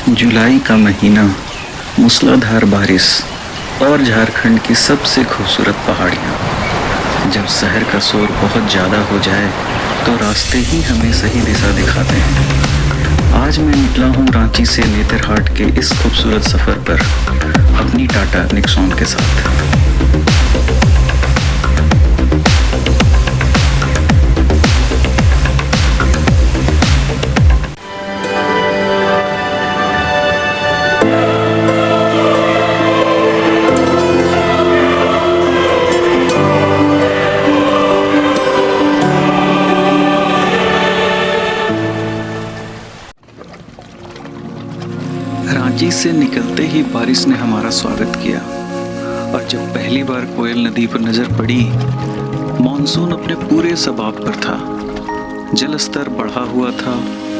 जुलाई का महीना, मूसलाधार बारिश और झारखंड की सबसे खूबसूरत पहाड़ियाँ। जब शहर का शोर बहुत ज़्यादा हो जाए तो रास्ते ही हमें सही दिशा दिखाते हैं। आज मैं निकला हूँ रांची से नेतरहाट के इस खूबसूरत सफ़र पर अपनी टाटा नेक्सॉन के साथ। रांची से निकलते ही बारिश ने हमारा स्वागत किया और जब पहली बार कोयल नदी पर नजर पड़ी, मॉनसून अपने पूरे शबाब पर था। जल स्तर बढ़ा हुआ था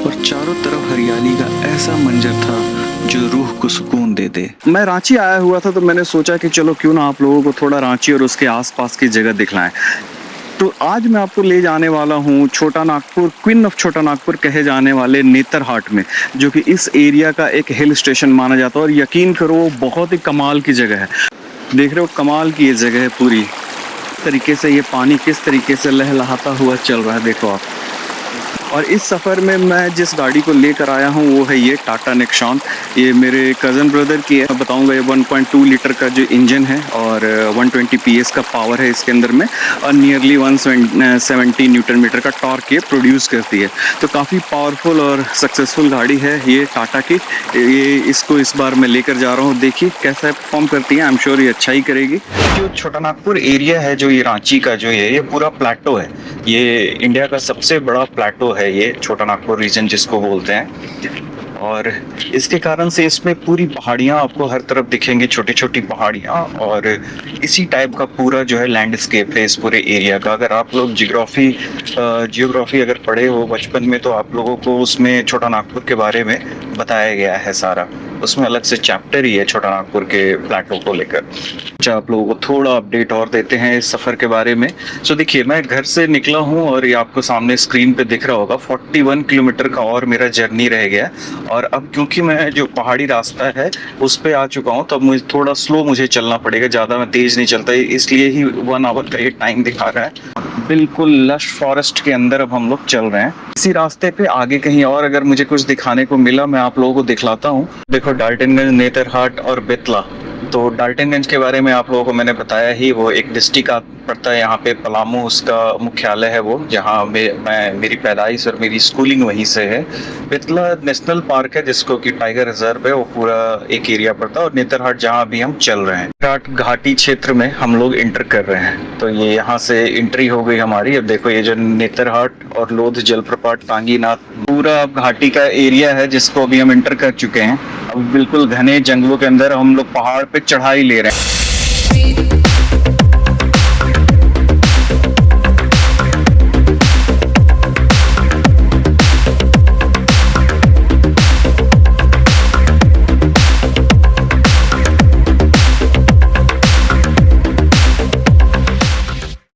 और चारों तरफ हरियाली का ऐसा मंजर था जो रूह को सुकून दे दे। मैं रांची आया हुआ था तो मैंने सोचा कि चलो क्यों ना आप लोगों को थोड़ा रांची और उसके आसपास की जगह दिखलाएं। तो आज मैं आपको ले जाने वाला हूँ छोटा नागपुर, क्वीन ऑफ छोटा नागपुर कहे जाने वाले नेतरहाट में, जो कि इस एरिया का एक हिल स्टेशन माना जाता है। और यकीन करो वो बहुत ही कमाल की जगह है। देख रहे हो कमाल की ये जगह है पूरी तरीके से। ये पानी किस तरीके से लहलहाता हुआ चल रहा है देखो आप। और इस सफ़र में मैं जिस गाड़ी को लेकर आया हूँ वो है ये टाटा नेक्सॉन। ये मेरे कज़न ब्रदर की है। मैं बताऊँगा ये 1.2 लीटर का जो इंजन है और 120 PS का पावर है इसके अंदर में, और नियरली 170 न्यूटन मीटर का टॉर्क ये प्रोड्यूस करती है। तो काफ़ी पावरफुल और सक्सेसफुल गाड़ी है ये टाटा की। ये इसको इस बार मैं लेकर जा रहा हूँ। देखिए कैसा परफॉर्म करती है। आई एम श्योर ये अच्छा ही करेगी। जो छोटा नागपुर एरिया है, जो ये रांची का जो ये पूरा प्लेटो है। ये इंडिया का सबसे बड़ा प्लेटो है ये छोटा नागपुर रीजन जिसको बोलते हैं। और इसके कारण से इसमें पूरी पहाड़ियाँ आपको हर तरफ दिखेंगी, छोटी छोटी पहाड़ियाँ। और इसी टाइप का पूरा जो है लैंडस्केप है इस पूरे एरिया का। अगर आप लोग जियोग्राफी अगर पढ़े हो बचपन में तो आप लोगों को उसमें छोटा नागपुर के बारे में बताया गया है सारा। उसमें अलग से चैप्टर ही है छोटा नागपुर के प्लेटो को लेकर। आप लोगों को थोड़ा अपडेट और देते हैं इस सफ़र के बारे में। सो देखिए मैं घर से निकला हूँ और ये आपको सामने स्क्रीन पे दिख रहा होगा 41 किलोमीटर का और मेरा जर्नी रह गया। और अब क्योंकि मैं जो पहाड़ी रास्ता है उस पे आ चुका हूँ, तब मुझे थोड़ा स्लो मुझे चलना पड़ेगा। ज़्यादा मैं तेज़ नहीं चलता, इसलिए ही 1 आवर का ये टाइम दिखा रहा है। बिल्कुल लश फॉरेस्ट के अंदर अब हम लोग चल रहे हैं। इसी रास्ते पे आगे कहीं और अगर मुझे कुछ दिखाने को मिला मैं आप लोगों को दिखलाता हूँ। देखो डाल्टनगंज, नेतरहाट और बेतला। तो डाल्टनगंज के बारे में आप लोगों को मैंने बताया ही, वो एक डिस्ट्रिक्ट पड़ता है यहाँ पे, पलामू उसका मुख्यालय है वो, जहाँ मेरी पैदाइश और मेरी स्कूलिंग वहीं से है। बेतला नेशनल पार्क है जिसको कि टाइगर रिजर्व है, वो पूरा एक एरिया पड़ता है। और नेतरहाट जहाँ अभी हम चल रहे हैं, नेतरहाट घाटी क्षेत्र में हम लोग इंटर कर रहे हैं। तो ये यहाँ से एंट्री हो गई हमारी। अब देखो ये जो नेतरहाट और लोध जलप्रपात, टांगीनाथ, पूरा घाटी का एरिया है जिसको अभी हम इंटर कर चुके हैं। अब बिल्कुल घने जंगलों के अंदर हम लोग पहाड़ पे चढ़ाई ले रहे हैं।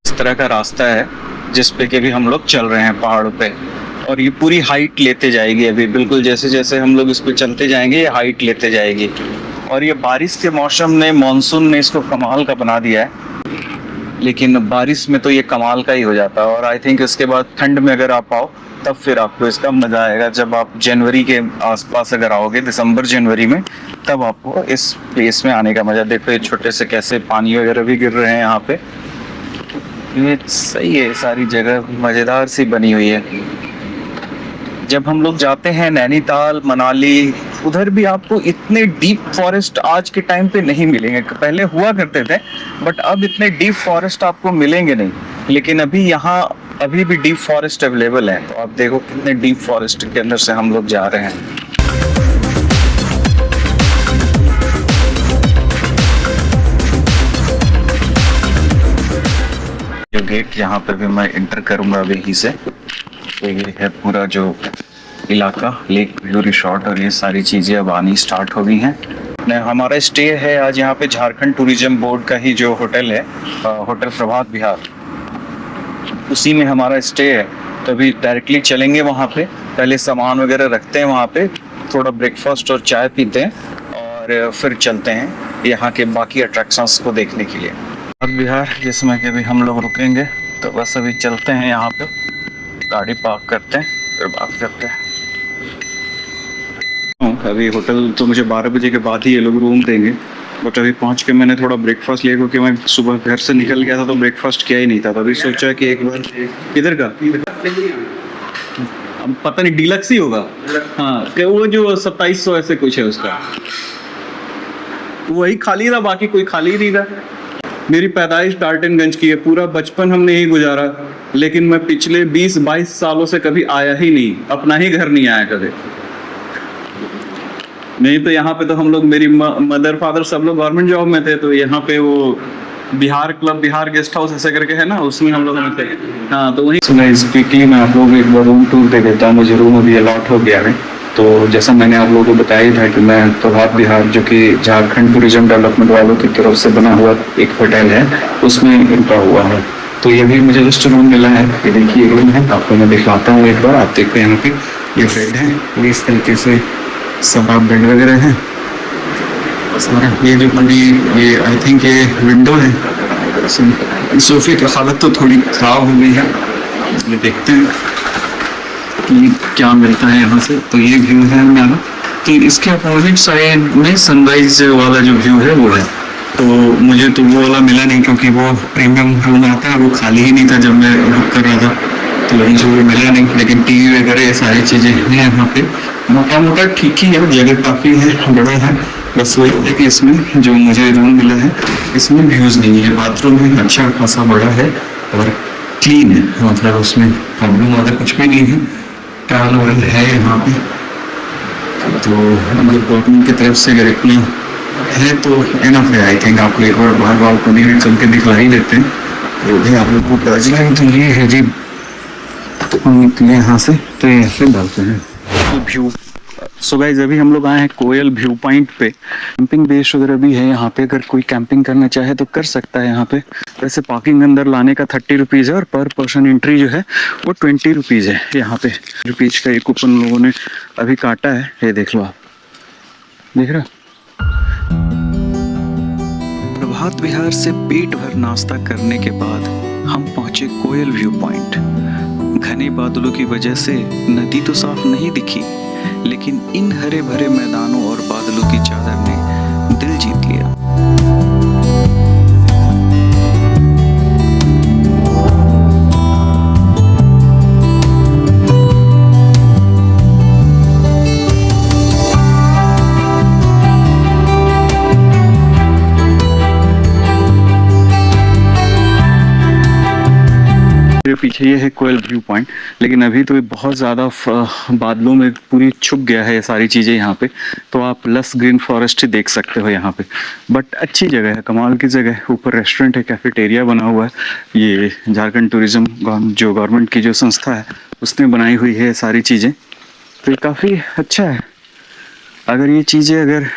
इस तरह का रास्ता है जिस पे कि भी हम लोग चल रहे हैं पहाड़ों पे। और ये पूरी हाइट लेते जाएगी अभी, बिल्कुल जैसे जैसे हम लोग इस पे चलते जाएंगे ये हाइट लेते जाएगी। और ये बारिश के मौसम ने, मानसून ने इसको कमाल का बना दिया है। लेकिन बारिश में तो ये कमाल का ही हो जाता है। और आई थिंक इसके बाद ठंड में अगर आप आओ तब फिर आपको इसका मज़ा आएगा। जब आप जनवरी के आसपास अगर आओगे, दिसंबर जनवरी में, तब आपको इस प्लेस में आने का मज़ा। देखो ये छोटे से कैसे पानी वगैरह भी गिर रहे हैं यहाँ पे। ये सही है, सारी जगह मज़ेदार सी बनी हुई है। जब हम लोग जाते हैं नैनीताल, मनाली, उधर भी आपको इतने डीप फॉरेस्ट आज के टाइम पे नहीं मिलेंगे। पहले हुआ करते थे बट अब इतने डीप फॉरेस्ट आपको मिलेंगे नहीं। लेकिन अभी यहाँ अभी भी डीप फॉरेस्ट अवेलेबल है। तो आप देखो कितने डीप फॉरेस्ट के अंदर से हम लोग जा रहे हैं। जो गेट यहाँ पे भी मैं इंटर करूंगा अभी यहीं से। ये है पूरा जो इलाका, लेक व्यू रिसोर्ट और ये सारी चीज़ें अब आनी स्टार्ट हो गई हैं। हमारा स्टे है आज यहाँ पे झारखंड टूरिज्म बोर्ड का ही जो होटल है, होटल प्रभात विहार, उसी में हमारा स्टे है। तो अभी डायरेक्टली चलेंगे वहाँ पे, पहले सामान वगैरह रखते हैं वहाँ पे, थोड़ा ब्रेकफास्ट और चाय पीते हैं और फिर चलते हैं यहाँ के बाकी अट्रैक्शंस को देखने के लिए। बाग बिहार जिसमें कि अभी हम लोग रुकेंगे, तो बस अभी चलते हैं यहाँ पे, गाड़ी पार्क करते हैं फिर बात करते हैं। अभी होटल तो मुझे 12 बजे के बाद ही ये लोग रूम देंगे, बट अभी पहुंच के मैंने थोड़ा ब्रेकफास्ट लिया क्योंकि मैं सुबह घर से निकल गया था तो ब्रेकफास्ट किया ही नहीं था। तो अभी सोचा कि एक बार किधर का, अब पता नहीं, डीलक्स ही होगा। हाँ, कि वो जो 2700 ऐसे कुछ है उसका, वही खाली था, बाकी कोई खाली नहीं था। मेरी पैदाइश डाल्टनगंज की है, पूरा बचपन हमने यही गुजारा, लेकिन मैं पिछले 20-22 सालों से कभी आया ही नहीं, अपना ही घर नहीं आया कभी। नहीं तो यहाँ पे तो हम लोग, मेरी मदर फादर सब लोग गवर्नमेंट जॉब में थे, तो यहाँ पे वो Bihar club, Bihar guest house ऐसे करके है ना, उसमें हम लोग थे। हाँ, तो वही सुना। स्पीकिंग मैं आप लोगों को एक बार रूम टूर दे देता हूँ, मुझे रूम अभी अलॉट हो गया है। तो जैसा मैंने आप लोगों को बताया था कि मैं प्रभात बिहार, जो कि झारखंड टूरिज्म डेवलपमेंट वालों की तरफ से बना हुआ एक होटल है, उसमें रुका हुआ है। तो ये भी मुझे जस्ट रूम मिला है, ये देखिए रूम है, आपको मैं दिखाता हूँ एक बार। आप देखते हैं यहाँ पे ये बेड है, इस तरीके से सब आप बेड वगैरह हैं। ये जो बड़ी, ये आई थिंक ये विंडो है, सोफे की हालत तो थोड़ी खराब हो गई है। ये देखते हैं कि क्या मिलता है यहाँ से। तो ये व्यू है हमारा, तो इसके अपोजिट साइड में सनराइज वाला जो व्यू है वो है। तो मुझे तो वो वाला मिला नहीं क्योंकि वो प्रीमियम रूम आता है, वो खाली ही नहीं था जब मैं बुक कर रहा था, तो मुझे वो मिला नहीं। लेकिन टीवी वगैरह ये सारी चीज़ें हैं यहाँ पे, मोटा मोटा ठीक ही है, जगह काफ़ी है, बड़ा है। बस वही है कि इसमें जो मुझे रूम मिला है इसमें व्यूज़ नहीं है। बाथरूम है अच्छा खासा बड़ा है और क्लीन है, मतलब उसमें प्रॉब्लम वाला कुछ भी नहीं है। टाइल वाइल है यहाँ पे, तो मतलब गवर्नमेंट की तरफ से अगर इतना है तो इनफ है। आई थिंक आपको एक बार बार बार को नहीं चल के दिखला ही देते हैं, वो भी आप लोग को पता है। तो ये है जी, हम निकले यहाँ से तो ये ऐसे डालते हैं व्यू। सो गाइस, अभी हम लोग आए हैं कोयल व्यू पॉइंट पे। कैंपिंग बेस वगैरह भी है यहाँ पे, अगर कोई कैंपिंग करना चाहे तो कर सकता है यहाँ पे। वैसे पार्किंग अंदर लाने का 30 रुपीज़ है और पर पर्सन एंट्री जो है वो 20 रुपीज़ है। यहाँ पे रुपीज़ का एक कूपन लोगों ने अभी काटा है, ये देख लो आप, देख रहे हो। प्रभात विहार से पेट भर नाश्ता करने के बाद हम पहुंचे कोयल व्यू पॉइंट। घने बादलों की वजह से नदी तो साफ नहीं दिखी, लेकिन इन हरे भरे मैदानों और बादलों की चादर ने दिल जीत लिया। पीछे ये है कोयल व्यू पॉइंट, लेकिन अभी तो बहुत ज़्यादा बादलों में पूरी छुप गया है ये सारी चीज़ें यहाँ पे। तो आप लस ग्रीन फॉरेस्ट ही देख सकते हो यहाँ पे, बट अच्छी जगह है, कमाल की जगह है। ऊपर रेस्टोरेंट है, कैफेटेरिया बना हुआ है। ये झारखंड टूरिज्म जो गवर्नमेंट की जो संस्था है उसने बनाई हुई है सारी चीज़ें, तो ये काफ़ी अच्छा है। अगर ये चीज़ें अगर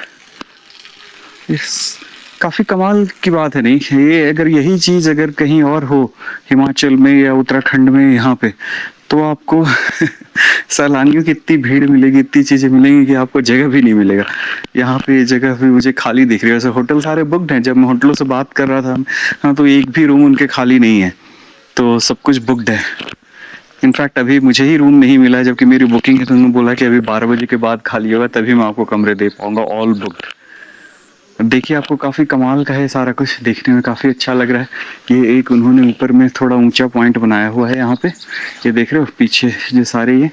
काफ़ी कमाल की बात है, नहीं ये अगर यही चीज़ अगर कहीं और हो, हिमाचल में या उत्तराखंड में यहाँ पे, तो आपको सैलानियों की इतनी भीड़ मिलेगी, इतनी चीज़ें मिलेंगी कि आपको जगह भी नहीं मिलेगा। यहाँ पे जगह भी मुझे खाली दिख रही है। वैसे होटल सारे बुकड हैं, जब मैं होटलों से बात कर रहा था हाँ, तो एक भी रूम उनके खाली नहीं है, तो सब कुछ बुकड है। इनफैक्ट अभी मुझे ही रूम नहीं मिला, जबकि मेरी बुकिंग है, तो उन्होंने बोला कि अभी 12 बजे के बाद खाली होगा तभी मैं आपको कमरे दे पाऊँगा, ऑल बुकड। देखिए आपको काफ़ी कमाल का है सारा कुछ, देखने में काफ़ी अच्छा लग रहा है। ये एक उन्होंने ऊपर में थोड़ा ऊंचा पॉइंट बनाया हुआ है यहाँ पे, ये देख रहे हो पीछे जो सारे ये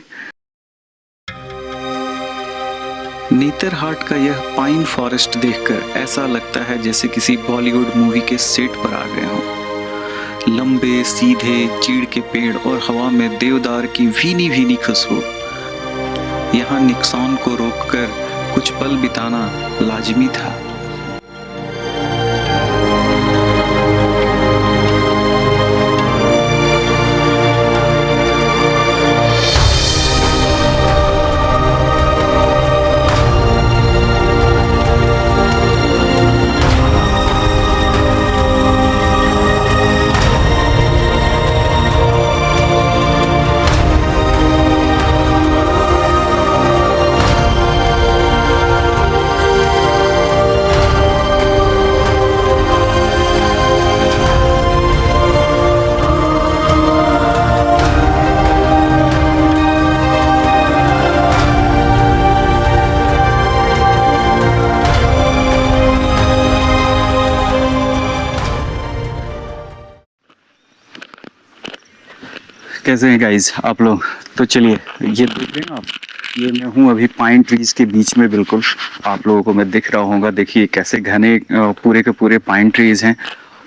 नेतरहाट का यह पाइन फॉरेस्ट देखकर ऐसा लगता है जैसे किसी बॉलीवुड मूवी के सेट पर आ गए हों। लंबे सीधे चीड़ के पेड़ और हवा में देवदार की भीनी भीनी खुशबू। यहाँ नुकसान को रोककर कुछ पल बिताना लाजिमी था। कैसे हैं गाइस आप लोग। तो चलिए, ये देख रहे हैं आप, ये मैं हूँ अभी पाइन ट्रीज के बीच में। बिल्कुल आप लोगों को मैं दिख रहा होगा। देखिए कैसे घने पूरे के पूरे पाइन ट्रीज हैं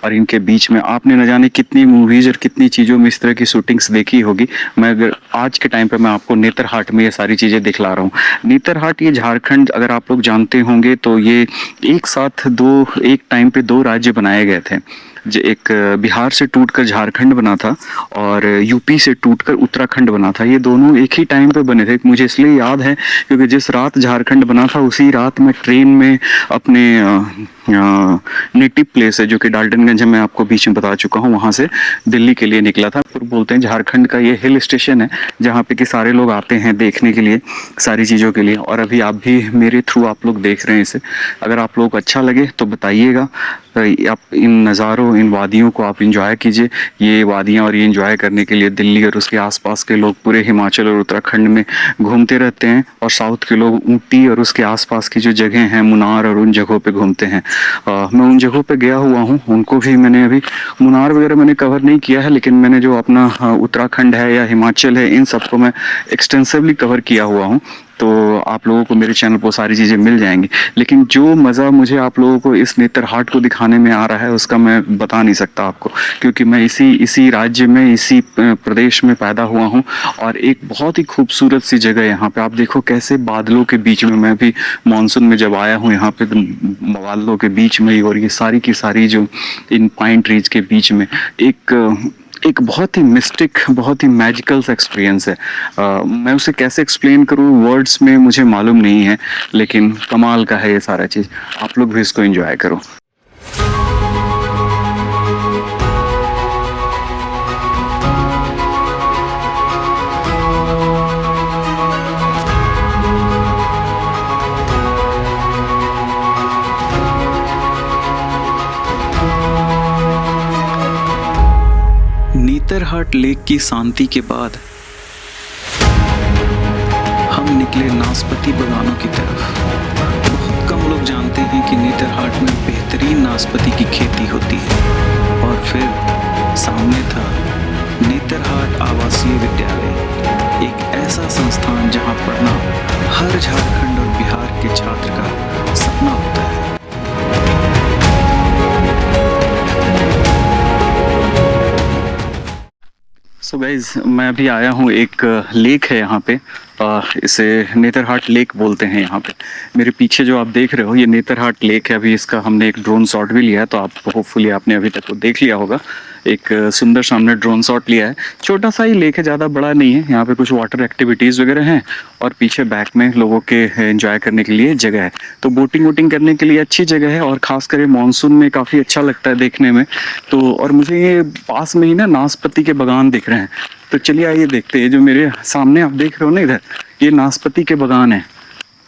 और इनके बीच में आपने न जाने कितनी मूवीज और कितनी चीज़ों में इस तरह की शूटिंग्स देखी होगी। मैं अगर आज के टाइम पे मैं आपको नेतरहाट में ये सारी चीज़ें दिखला रहा हूँ। नेतरहाट ये झारखंड, अगर आप लोग जानते होंगे तो ये एक साथ एक टाइम पे दो राज्य बनाए गए थे। एक बिहार से टूटकर झारखंड बना था और यूपी से टूटकर उत्तराखंड बना था। ये दोनों एक ही टाइम पे बने थे। मुझे इसलिए याद है क्योंकि जिस रात झारखंड बना था उसी रात मैं ट्रेन में अपने नेटिव प्लेस है जो कि डाल्टनगंज है, मैं आपको बीच में बता चुका हूँ, वहाँ से दिल्ली के लिए निकला था। फिर बोलते हैं झारखंड का ये हिल स्टेशन है जहाँ पे कि सारे लोग आते हैं देखने के लिए सारी चीज़ों के लिए। और अभी आप भी मेरे थ्रू आप लोग देख रहे हैं इसे। अगर आप लोग को अच्छा लगे तो बताइएगा। आप इन नज़ारों, इन वादियों को आप इंजॉय कीजिए। ये वादियाँ और ये इंजॉय करने के लिए दिल्ली और उसके आसपास के लोग पूरे हिमाचल और उत्तराखंड में घूमते रहते हैं और साउथ के लोग ऊटी और उसके आसपास की जो जगह हैं, मुनार और उन जगहों पे घूमते हैं। मैं उन जगहों पे गया हुआ हूँ, उनको भी मैंने अभी मुनार वगैरह मैंने कवर नहीं किया है, लेकिन मैंने जो अपना उत्तराखंड है या हिमाचल है इन सबको मैं एक्सटेंसिवली कवर किया हुआ हूँ। तो आप लोगों को मेरे चैनल पर सारी चीज़ें मिल जाएंगी। लेकिन जो मज़ा मुझे आप लोगों को इस नेतरहाट को दिखाने में आ रहा है उसका मैं बता नहीं सकता आपको, क्योंकि मैं इसी राज्य में, इसी प्रदेश में पैदा हुआ हूँ। और एक बहुत ही खूबसूरत सी जगह यहाँ पे आप देखो कैसे बादलों के बीच में, मैं भी मानसून में जब आया हूँ यहाँ पे तो बादलों के बीच में ही, और ये सारी की सारी जो इन पाइन ट्रीज के बीच में एक बहुत ही मिस्टिक, बहुत ही मैजिकल सा एक्सपीरियंस है। मैं उसे कैसे एक्सप्लेन करूँ वर्ड्स में मुझे मालूम नहीं है, लेकिन कमाल का है ये सारा चीज़। आप लोग भी इसको एंजॉय करो। नेतरहाट लेक की शांति के बाद हम निकले नाशपाती बागानों की तरफ। बहुत कम लोग जानते हैं कि नेतरहाट में बेहतरीन नाशपाती की खेती होती है। और फिर सामने था नेतरहाट आवासीय विद्यालय, एक ऐसा संस्थान जहां पढ़ना हर झारखंड और बिहार के छात्र का सपना होता है। सो गाइज, मैं अभी आया हूँ, एक लेक है यहाँ पे, इसे नेतरहाट लेक बोलते हैं यहाँ पे। मेरे पीछे जो आप देख रहे हो ये नेतरहाट लेक है। अभी इसका हमने एक ड्रोन शॉट भी लिया है, तो आप होपफुली आपने अभी तक वो देख लिया होगा। एक सुंदर सा हमने ड्रोन शॉट लिया है। छोटा सा ही लेक है, ज़्यादा बड़ा नहीं है। यहाँ पे कुछ वाटर एक्टिविटीज़ वगैरह हैं और पीछे बैक में लोगों के एंजॉय करने के लिए जगह है। तो बोटिंग वोटिंग करने के लिए अच्छी जगह है और ख़ासकर मानसून में काफ़ी अच्छा लगता है देखने में। तो और मुझे ये पास में ही ना नाशपाती के बागान दिख रहे हैं। तो चलिए आइए देखते हैं। जो मेरे सामने आप देख रहे हो ना इधर, ये नाशपाती के बागान है।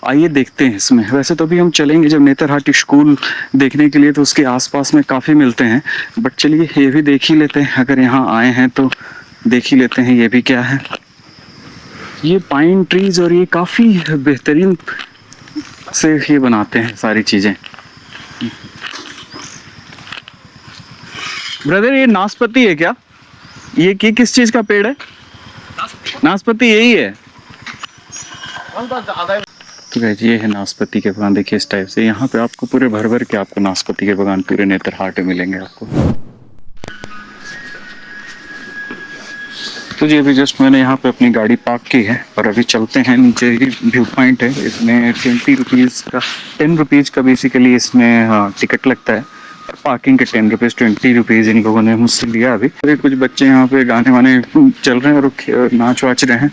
आइए देखते हैं इसमें। वैसे तो भी हम चलेंगे जब नेतरहाट स्कूल देखने के लिए, तो उसके आसपास में काफ़ी मिलते हैं, बट चलिए ये भी देख ही लेते हैं। अगर यहाँ आए हैं तो देख ही लेते हैं ये भी क्या है। ये पाइन ट्रीज और ये काफ़ी बेहतरीन से ये बनाते हैं सारी चीज़ें। ब्रदर, ये नाशपाती है क्या? ये किस चीज़ का पेड़ है? नाशपाती यही है। तो गाइस, ये है नाशपाती के बागान। देखिए इस टाइप से यहाँ पे आपको पूरे भर भर के आपको नाशपाती के बागान पूरे नेतरहाट में मिलेंगे आपको। तो जी अभी जस्ट मैंने यहाँ पे अपनी गाड़ी पार्क की है और अभी चलते हैं। नीचे ही व्यू पॉइंट है, इसमें 20 रुपीज़ का, 10 रुपीज़ का बेसिकली इसमें टिकट लगता है। और पार्किंग के 10 रुपीज़, 20 रुपीज़ इन लोगों ने मुझसे लिया। अभी तो कुछ बच्चे यहाँ पे गाने वाने चल रहे हैं और नाच वाच रहे हैं।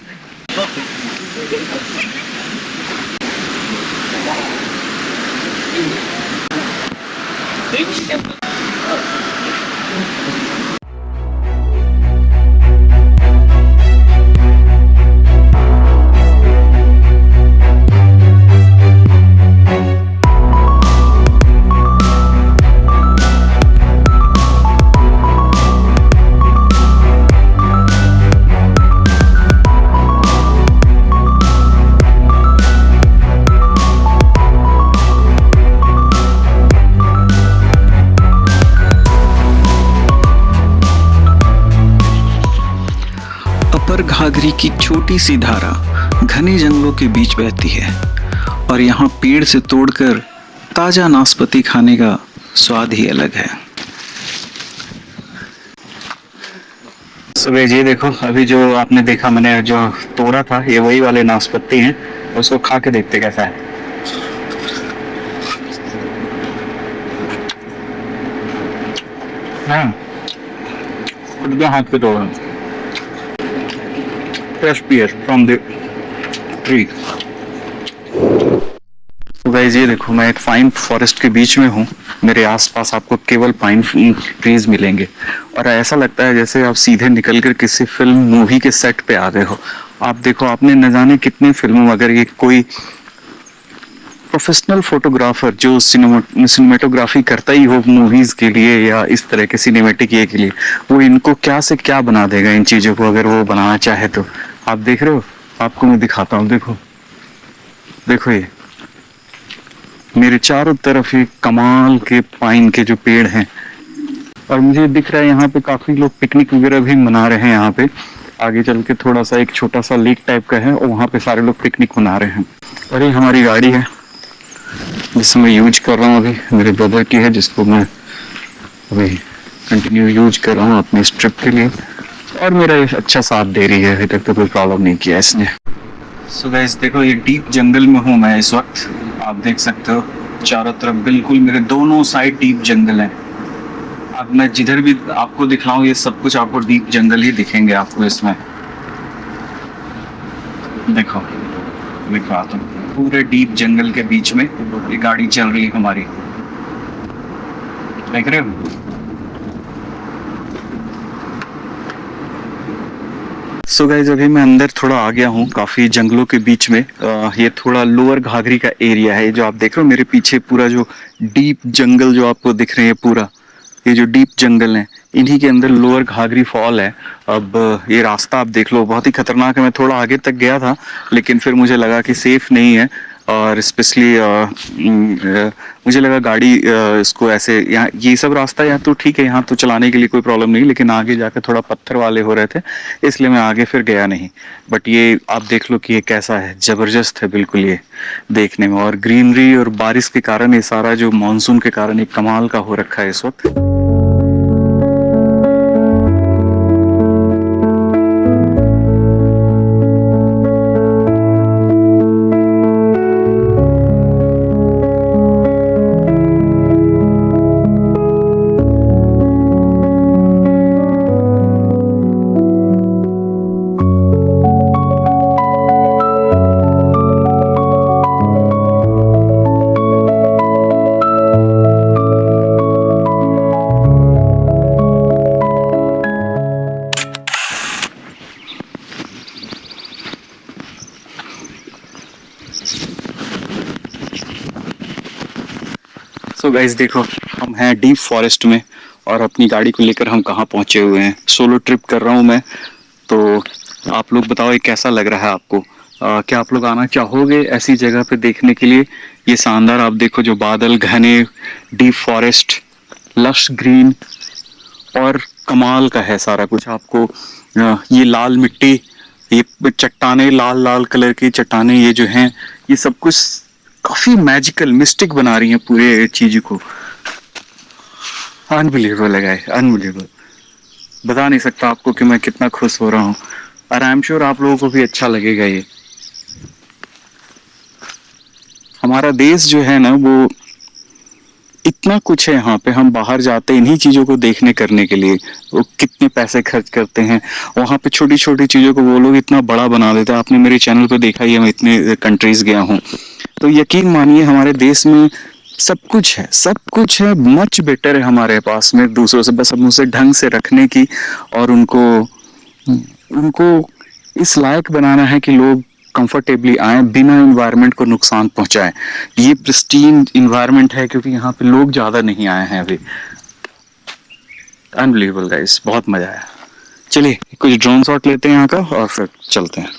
घाघरी की छोटी सी धारा घने जंगलों के बीच बहती है और यहाँ पेड़ से तोड़कर ताजा नाशपाती खाने का स्वाद ही अलग है। सुबह जी देखो, अभी जो आपने देखा मैंने जो तोड़ा था ये वही वाले नाशपाती हैं, उसको खा के देखते कैसा है। हाँ, खुद के हाथ पे तोड़ा, fresh piece from the tree. तो गाइस ये देखो, मैं एक फाइन फॉरेस्ट के बीच में हूँ। मेरे आसपास आपको केवल पाइन ट्रीज मिलेंगे और ऐसा लगता है जैसे आप सीधे निकलकर किसी फिल्म मूवी के सेट पे आ गए हो। आप देखो, आपने न जाने कितने फिल्मों, अगर ये कोई प्रोफेशनल फोटोग्राफर जो सिनेमेटोग्राफी करता ही हो मूवीज के लिए या इस तरह के सिनेमेटिक ये के लिए, वो इनको क्या से क्या बना देगा इन चीजों को, अगर वो बनाना चाहे तो। आप देख रहे हो, आपको मैं दिखाता हूँ। देखो देखो, ये मेरे चारों तरफ ये कमाल के पाइन के जो पेड़ हैं और मुझे दिख रहा है यहाँ पे काफी लोग पिकनिक वगैरह भी मना रहे हैं। यहाँ पे आगे चल के थोड़ा सा एक छोटा सा लेक टाइप का है और वहाँ पे सारे लोग पिकनिक मना रहे हैं। और ये हमारी गाड़ी है जिसे मैं यूज कर रहा हूँ अभी, मेरे ब्रदर की है, जिसको मैं अभी कंटिन्यू यूज कर रहा हूँ अपने इस ट्रिप के लिए और मेरा ये अच्छा साथ दे रही है। अभी तक तो कोई प्रॉब्लम नहीं किया इसने। सो गाइस देखो, ये डीप जंगल में हूँ मैं इस वक्त। आप देख सकते हो चारों तरफ बिल्कुल मेरे दोनों साइड डीप जंगल है। अब मैं जिधर भी आपको दिखलाऊं ये सब कुछ आपको डीप जंगल ही दिखेंगे आपको इसमें। देखो देखो, आता हूं पूरे डीप जंगल के बीच में ये गाड़ी चल रही है हमारी, देख रहे हो। सो गाइस अभी मैं अंदर थोड़ा आ गया हूँ, काफी जंगलों के बीच में। ये थोड़ा लोअर घाघरी का एरिया है। जो आप देख रहे हो मेरे पीछे पूरा जो डीप जंगल जो आपको दिख रहे हैं, पूरा ये जो डीप जंगल है, इन्हीं के अंदर लोअर घाघरी फॉल है। अब ये रास्ता आप देख लो, बहुत ही खतरनाक है। मैं थोड़ा आगे तक गया था लेकिन फिर मुझे लगा कि सेफ नहीं है और स्पेशली मुझे लगा गाड़ी इसको ऐसे, यहाँ ये सब रास्ता यहाँ तो ठीक है, यहाँ तो चलाने के लिए कोई प्रॉब्लम नहीं, लेकिन आगे जाकर थोड़ा पत्थर वाले हो रहे थे इसलिए मैं आगे फिर गया नहीं। बट ये आप देख लो कि ये कैसा है, जबरदस्त है बिल्कुल ये देखने में। और ग्रीनरी और बारिश के कारण ये सारा जो मानसून के कारण एक कमाल का हो रखा है इस वक्त। सो गाइस देखो, हम हैं डीप फॉरेस्ट में और अपनी गाड़ी को लेकर हम कहाँ पहुँचे हुए हैं। सोलो ट्रिप कर रहा हूँ मैं, तो आप लोग बताओ ये कैसा लग रहा है आपको। क्या आप लोग आना चाहोगे ऐसी जगह पे देखने के लिए। ये शानदार आप देखो, जो बादल घने, डीप फॉरेस्ट, लश ग्रीन और कमाल का है सारा कुछ आपको। ये लाल मिट्टी, ये चट्टाने, लाल लाल कलर की चट्टाने, ये जो हैं ये सब कुछ काफी मैजिकल, मिस्टिक बना रही हैं पूरे चीज को। अनबिलीवेबल है, अनबिलीवेबल। बता नहीं सकता आपको कि मैं कितना खुश हो रहा हूँ और आई एम श्योर आप लोगों को भी अच्छा लगेगा। ये हमारा देश जो है ना, वो इतना कुछ है यहाँ पे, हम बाहर जाते हैं इन्हीं चीजों को देखने करने के लिए, वो कितने पैसे खर्च करते हैं वहाँ पे छोटी छोटी चीजों को वो लोग इतना बड़ा बना देते हैं। आपने मेरे चैनल पे देखा ही है, मैं इतने कंट्रीज गया हूँ, तो यकीन मानिए हमारे देश में सब कुछ है, सब कुछ है, मच बेटर है हमारे पास में दूसरों से। बस अब उसे ढंग से रखने की और उनको इस लायक बनाना है कि लोग कंफर्टेबली आए बिना एनवायरनमेंट को नुकसान पहुंचाए। ये प्रिस्टीन एनवायरनमेंट है क्योंकि यहाँ पे लोग ज्यादा नहीं आए हैं अभी। अनबिलीवेबल गाइस, बहुत मजा आया। चलिए कुछ ड्रोन शॉट लेते हैं यहाँ का और फिर चलते हैं।